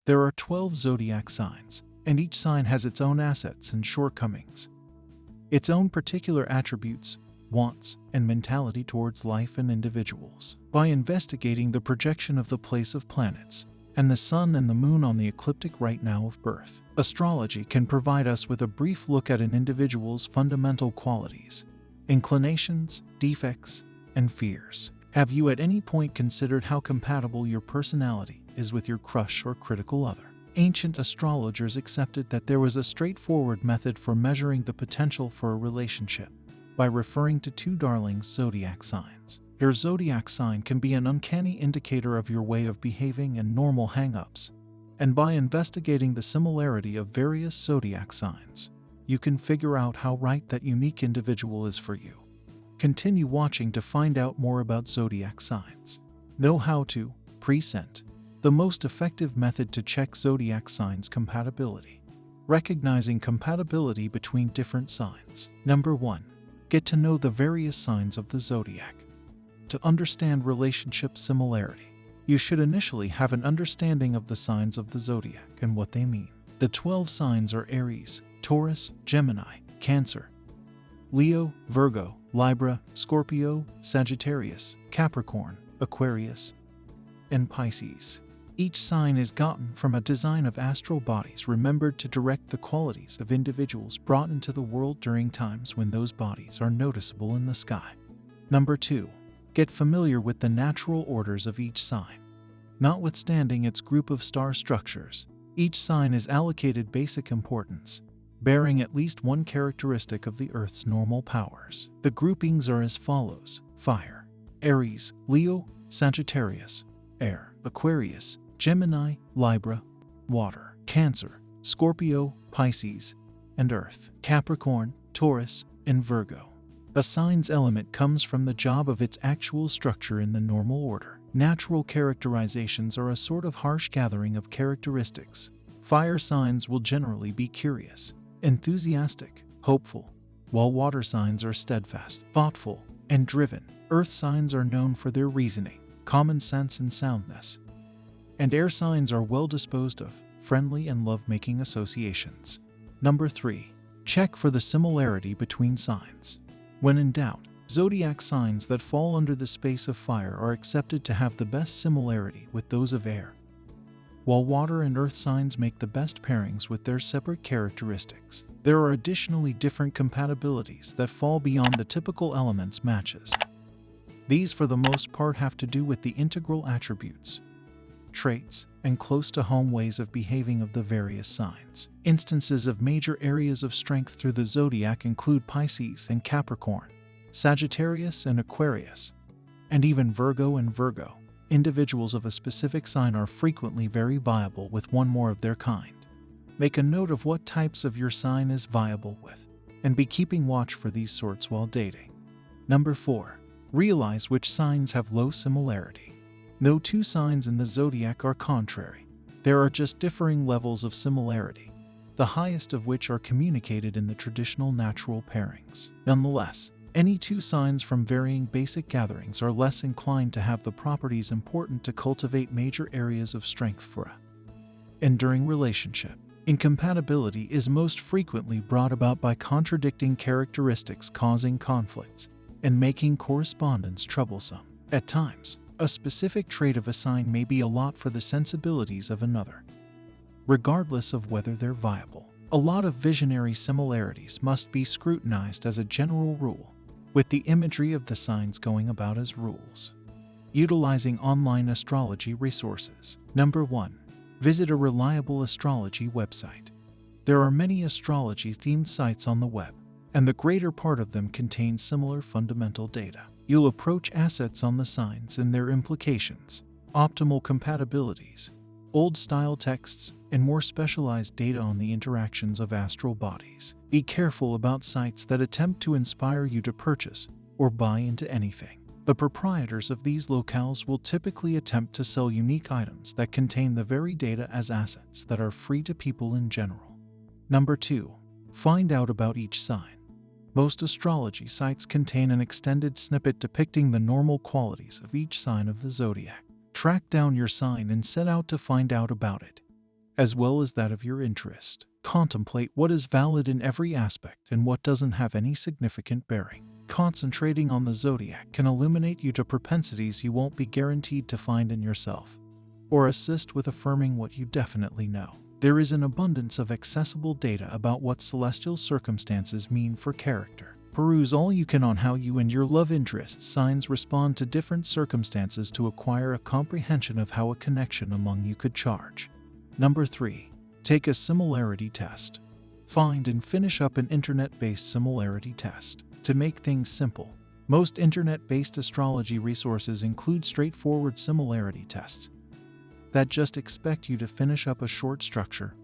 There are 12 zodiac signs, and each sign has its own assets and shortcomings, its own particular attributes, wants, and mentality towards life and individuals. By investigating the projection of the place of planets and the sun and the moon on the ecliptic right now of birth, astrology can provide us with a brief look at an individual's fundamental qualities, inclinations, defects, and fears. Have you at any point considered how compatible your personality is with your crush or critical other? Ancient astrologers accepted that there was a straightforward method for measuring the potential for a relationship by referring to two darling zodiac signs. Your zodiac sign can be an uncanny indicator of your way of behaving and normal hang-ups, and by investigating the similarity of various zodiac signs, you can figure out how right that unique individual is for you. Continue watching to find out more about zodiac signs. Know how to present. The most effective method to check zodiac signs compatibility. Recognizing compatibility between different signs. Number 1. Get to know the various signs of the zodiac. To understand relationship similarity, you should initially have an understanding of the signs of the zodiac and what they mean. The 12 signs are Aries, Taurus, Gemini, Cancer, Leo, Virgo, Libra, Scorpio, Sagittarius, Capricorn, Aquarius, and Pisces. Each sign is gotten from a design of astral bodies remembered to direct the qualities of individuals brought into the world during times when those bodies are noticeable in the sky. Number 2. Get familiar with the natural orders of each sign. Notwithstanding its group of star structures, each sign is allocated basic importance, bearing at least one characteristic of the Earth's normal powers. The groupings are as follows: Fire, Aries, Leo, Sagittarius, Air, Aquarius, Gemini, Libra, Water, Cancer, Scorpio, Pisces, and Earth, Capricorn, Taurus, and Virgo. A sign's element comes from the job of its actual structure in the normal order. Natural characterizations are a sort of harsh gathering of characteristics. Fire signs will generally be curious, enthusiastic, hopeful, while water signs are steadfast, thoughtful, and driven. Earth signs are known for their reasoning, common sense, and soundness, and air signs are well disposed of, friendly, and love-making associations. Number 3. Check for the similarity between signs. When in doubt, zodiac signs that fall under the space of fire are accepted to have the best similarity with those of air, while water and earth signs make the best pairings with their separate characteristics. There are additionally different compatibilities that fall beyond the typical elements matches. These for the most part have to do with the integral attributes, traits, and close-to-home ways of behaving of the various signs. Instances of major areas of strength through the zodiac include Pisces and Capricorn, Sagittarius and Aquarius, and even Virgo and Virgo. Individuals of a specific sign are frequently very viable with one more of their kind. Make a note of what types of your sign is viable with, and be keeping watch for these sorts while dating. Number 4. Realize which signs have low similarity. No two signs in the zodiac are contrary. There are just differing levels of similarity, the highest of which are communicated in the traditional natural pairings. Nonetheless, any two signs from varying basic gatherings are less inclined to have the properties important to cultivate major areas of strength for a enduring relationship. Incompatibility is most frequently brought about by contradicting characteristics causing conflicts and making correspondence troublesome. At times, a specific trait of a sign may be a lot for the sensibilities of another, regardless of whether they're viable. A lot of visionary similarities must be scrutinized as a general rule, with the imagery of the signs going about as rules. Utilizing online astrology resources. Number 1. Visit a reliable astrology website. There are many astrology-themed sites on the web, and the greater part of them contain similar fundamental data. You'll approach assets on the signs and their implications, optimal compatibilities, old-style texts, and more specialized data on the interactions of astral bodies. Be careful about sites that attempt to inspire you to purchase or buy into anything. The proprietors of these locales will typically attempt to sell unique items that contain the very data as assets that are free to people in general. Number 2. Find out about each sign. Most astrology sites contain an extended snippet depicting the normal qualities of each sign of the zodiac. Track down your sign and set out to find out about it. as well as that of your interest. Contemplate what is valid in every aspect and what doesn't have any significant bearing. Concentrating on the zodiac can illuminate you to propensities you won't be guaranteed to find in yourself, or assist with affirming what you definitely know. There is an abundance of accessible data about what celestial circumstances mean for character. Peruse all you can on how you and your love interest signs respond to different circumstances to acquire a comprehension of how a connection among you could charge. Number 3. Take a similarity test. Find and finish up an internet-based similarity test. To make things simple, most internet-based astrology resources include straightforward similarity tests that just expect you to finish up a short structure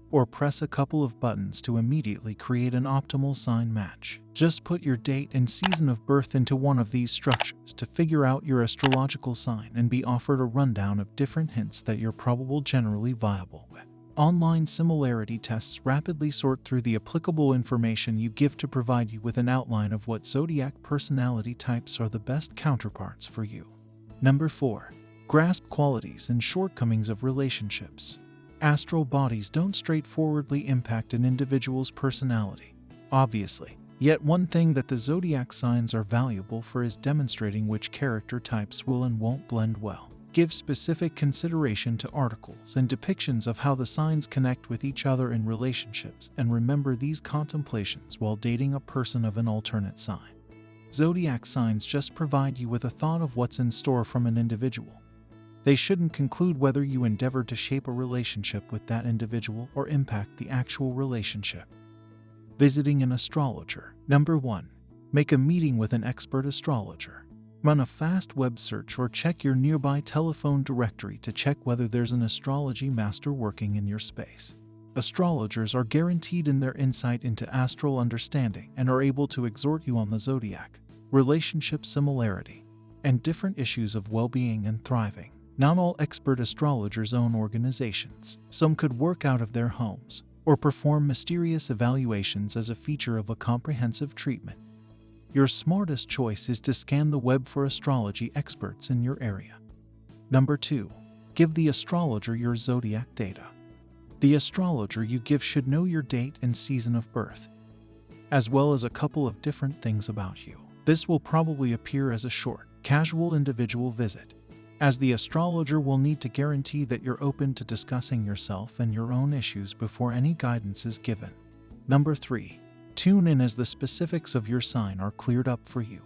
or press a couple of buttons to immediately create an optimal sign match. Just put your date and season of birth into one of these structures to figure out your astrological sign and be offered a rundown of different hints that you're probably generally viable with. Online similarity tests rapidly sort through the applicable information you give to provide you with an outline of what zodiac personality types are the best counterparts for you. Number 4. Grasp qualities and shortcomings of relationships. Astral bodies don't straightforwardly impact an individual's personality, obviously. Yet one thing that the zodiac signs are valuable for is demonstrating which character types will and won't blend well. Give specific consideration to articles and depictions of how the signs connect with each other in relationships, and remember these contemplations while dating a person of an alternate sign. Zodiac signs just provide you with a thought of what's in store from an individual. They shouldn't conclude whether you endeavor to shape a relationship with that individual or impact the actual relationship. Visiting an astrologer. Number 1. Make a meeting with an expert astrologer. Run a fast web search or check your nearby telephone directory to check whether there's an astrology master working in your space. Astrologers are guaranteed in their insight into astral understanding and are able to exhort you on the zodiac, relationship similarity, and different issues of well-being and thriving. Not all expert astrologers own organizations. Some could work out of their homes or perform mysterious evaluations as a feature of a comprehensive treatment. Your smartest choice is to scan the web for astrology experts in your area. Number 2. Give the astrologer your zodiac data. The astrologer you give should know your date and season of birth, as well as a couple of different things about you. This will probably appear as a short, casual individual visit, as the astrologer will need to guarantee that you're open to discussing yourself and your own issues before any guidance is given. Number 3. Tune in as the specifics of your sign are cleared up for you.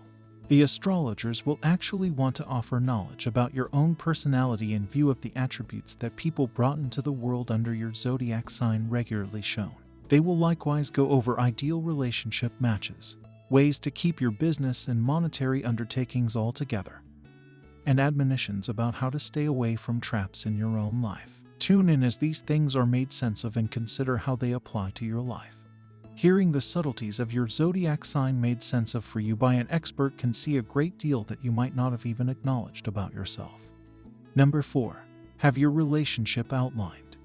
The astrologers will actually want to offer knowledge about your own personality in view of the attributes that people brought into the world under your zodiac sign regularly shown. They will likewise go over ideal relationship matches, ways to keep your business and monetary undertakings all together, and admonitions about how to stay away from traps in your own life. Tune in as these things are made sense of and consider how they apply to your life. Hearing the subtleties of your zodiac sign made sense of for you by an expert can see a great deal that you might not have even acknowledged about yourself. Number 4. Have your relationship outlined.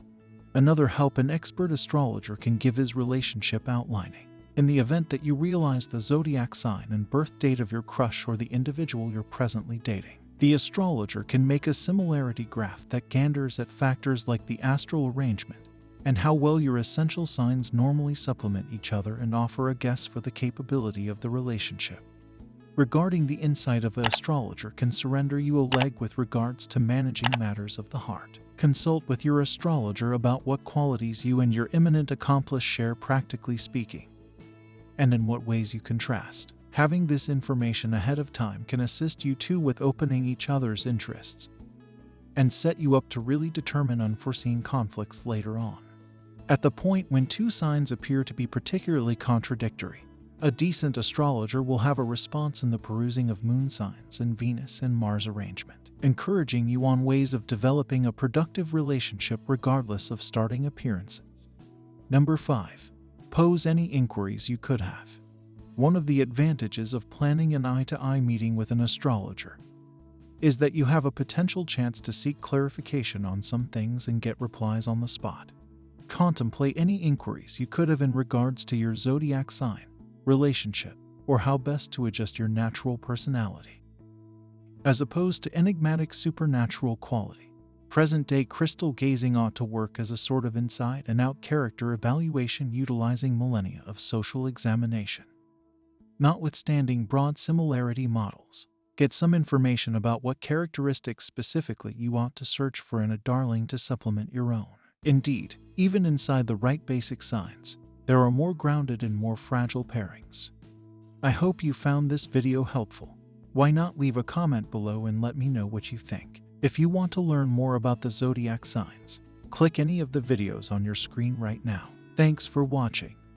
Another help an expert astrologer can give is relationship outlining. In the event that you realize the zodiac sign and birth date of your crush or the individual you're presently dating, the astrologer can make a similarity graph that ganders at factors like the astral arrangement and how well your essential signs normally supplement each other and offer a guess for the capability of the relationship. Regarding the insight of an astrologer can surrender you a leg with regards to managing matters of the heart. Consult with your astrologer about what qualities you and your eminent accomplice share practically speaking, and in what ways you contrast. Having this information ahead of time can assist you too with opening each other's interests and set you up to really determine unforeseen conflicts later on. At the point when two signs appear to be particularly contradictory, a decent astrologer will have a response in the perusing of moon signs and Venus and Mars arrangement, encouraging you on ways of developing a productive relationship regardless of starting appearances. Number 5. Pose any inquiries you could have. One of the advantages of planning an eye-to-eye meeting with an astrologer is that you have a potential chance to seek clarification on some things and get replies on the spot. Contemplate any inquiries you could have in regards to your zodiac sign, relationship, or how best to adjust your natural personality, as opposed to enigmatic supernatural quality. Present-day crystal gazing ought to work as a sort of inside-and-out character evaluation utilizing millennia of social examination. Notwithstanding broad similarity models, get some information about what characteristics specifically you ought to search for in a darling to supplement your own. Indeed, even inside the right basic signs, there are more grounded and more fragile pairings. I hope you found this video helpful. Why not leave a comment below and let me know what you think? If you want to learn more about the zodiac signs, click any of the videos on your screen right now. Thanks for watching.